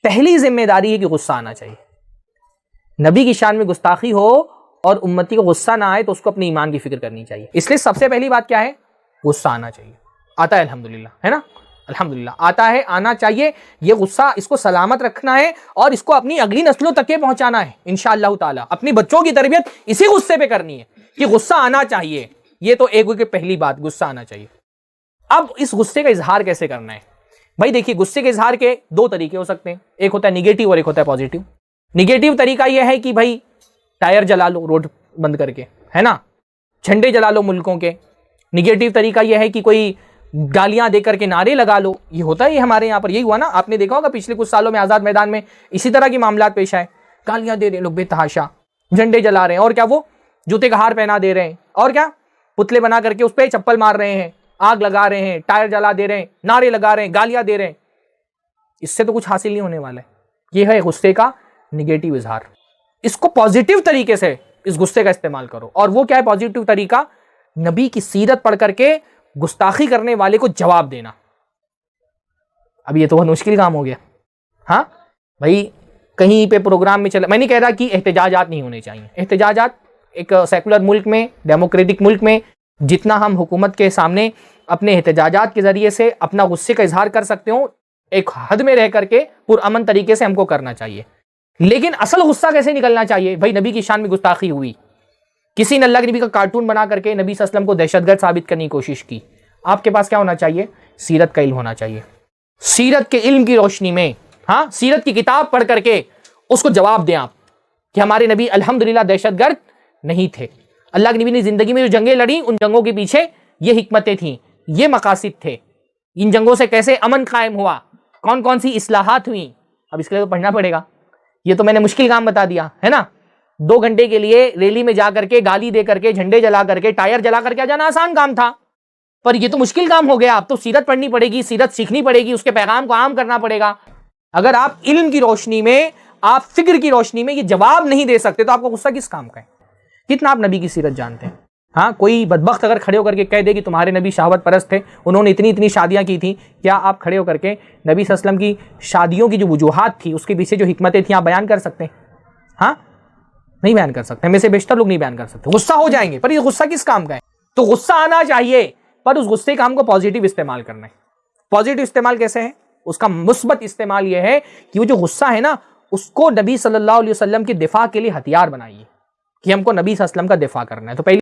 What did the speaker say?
پہلی ذمہ داری ہے کہ غصہ آنا چاہیے. نبی کی شان میں گستاخی ہو اور امتی کو غصہ نہ آئے تو اس کو اپنے ایمان کی فکر کرنی چاہیے. اس لیے سب سے پہلی بات کیا ہے؟ غصہ آنا چاہیے. آتا ہے الحمدللہ، ہے نا؟ الحمدللہ آتا ہے، آنا چاہیے. یہ غصہ اس کو سلامت رکھنا ہے اور اس کو اپنی اگلی نسلوں تک کے پہنچانا ہے انشاءاللہ تعالی. اپنی بچوں کی تربیت اسی غصے پہ کرنی ہے کہ غصہ آنا چاہیے. یہ تو ایک کہ پہلی بات، غصہ آنا چاہیے. اب اس غصے کا اظہار کیسے کرنا ہے؟ بھائی دیکھیے، غصے کے اظہار کے دو طریقے ہو سکتے ہیں. ایک ہوتا ہے نیگیٹو اور ایک ہوتا ہے پازیٹیو. نیگیٹو طریقہ یہ ہے کہ بھائی ٹائر جلا لو روڈ بند کر کے، ہے نا؟ جھنڈے جلا لو ملکوں کے. نیگیٹو طریقہ یہ ہے کہ کوئی گالیاں دے کر کے نعرے لگا لو. یہ ہوتا ہے، یہ ہمارے یہاں پر یہی ہوا نا. آپ نے دیکھا ہوگا پچھلے کچھ سالوں میں آزاد میدان میں اسی طرح کے معاملات پیش آئے. گالیاں دے رہے ہیں لوگ بے تحاشا، جھنڈے جلا رہے ہیں، اور کیا وہ جوتے کا ہار پہنا دے رہے ہیں، اور کیا پتلے بنا کر کے اس پہ چپل مار رہے ہیں، آگ لگا رہے ہیں، ٹائر جلا دے رہے ہیں، نعرے لگا رہے ہیں، گالیاں دے رہے ہیں. اس سے تو کچھ حاصل نہیں ہونے والا ہے. یہ ہے غصے کا نیگیٹو اظہار. اس کو پازیٹیو طریقے سے اس غصے کا استعمال کرو. اور وہ کیا ہے پازیٹیو طریقہ؟ نبی کی سیرت پڑھ کر کے گستاخی کرنے والے کو جواب دینا. اب یہ تو بہت مشکل کام ہو گیا. ہاں بھائی کہیں پہ پروگرام میں چلا، میں نہیں کہہ رہا کہ احتجاجات نہیں ہونے چاہیے. احتجاجات ایک سیکولر ملک میں، ڈیموکریٹک ملک میں جتنا ہم حکومت کے سامنے اپنے احتجاجات کے ذریعے سے اپنا غصے کا اظہار کر سکتے ہوں، ایک حد میں رہ کر کے پرامن طریقے سے ہم کو کرنا چاہیے. لیکن اصل غصہ کیسے نکلنا چاہیے؟ بھائی نبی کی شان میں گستاخی ہوئی، کسی نے اللہ کے نبی کا کارٹون بنا کر کے نبی صلی اللہ علیہ وسلم کو دہشت گرد ثابت کرنے کی کوشش کی. آپ کے پاس کیا ہونا چاہیے؟ سیرت کا علم ہونا چاہیے. سیرت کے علم کی روشنی میں، ہاں سیرت کی کتاب پڑھ کر کے اس کو جواب دیں آپ کہ ہمارے نبی الحمدللہ دہشت گرد نہیں تھے. اللہ کے نبی نے زندگی میں جو جنگیں لڑیں ان جنگوں کے پیچھے یہ حکمتیں تھیں، یہ مقاصد تھے. ان جنگوں سے کیسے امن قائم ہوا، کون کون سی اصلاحات ہوئیں. اب اس کے لیے تو پڑھنا پڑے گا. یہ تو میں نے مشکل کام بتا دیا ہے نا. 2 گھنٹے کے لیے ریلی میں جا کر کے گالی دے کر کے جھنڈے جلا کر کے ٹائر جلا کر کے جانا آسان کام تھا، پر یہ تو مشکل کام ہو گیا. اب تو سیرت پڑھنی پڑے گی، سیرت سیکھنی پڑے گی، اس کے پیغام کو عام کرنا پڑے گا. اگر آپ علم کی روشنی میں، آپ فکر کی روشنی میں یہ جواب نہیں دے سکتے تو آپ کو غصہ کس کام کا ہے؟ کتنا آپ نبی کی سیرت جانتے ہیں؟ ہاں کوئی بدبخت اگر کھڑے ہو کر کے کہہ دے کہ تمہارے نبی شہوت پرست تھے، انہوں نے اتنی شادیاں کی تھیں، کیا آپ کھڑے ہو کر کے نبی صلی اللہ علیہ وسلم کی شادیوں کی جو وجوہات تھی اس کے پیچھے جو حکمتیں تھیں آپ بیان کر سکتے ہیں؟ ہاں نہیں بیان کر سکتے. ہمیں سے بیشتر لوگ نہیں بیان کر سکتے. غصہ ہو جائیں گے. پر یہ غصہ کس کام کا ہے؟ تو غصہ آنا چاہیے، پر اس غصے کا ہم کو پازیٹیو استعمال کرنا ہے. پازیٹیو استعمال کیسے ہے؟ اس کا مثبت استعمال یہ ہے کہ وہ جو غصہ ہے نا اس کو نبی صلی اللہ علیہ وسلم کے دفاع کے لیے ہتھیار بنائیے کہ ہم کو نبی صلی اللہ علیہ وسلم کا دفاع کرنا ہے. تو پہلی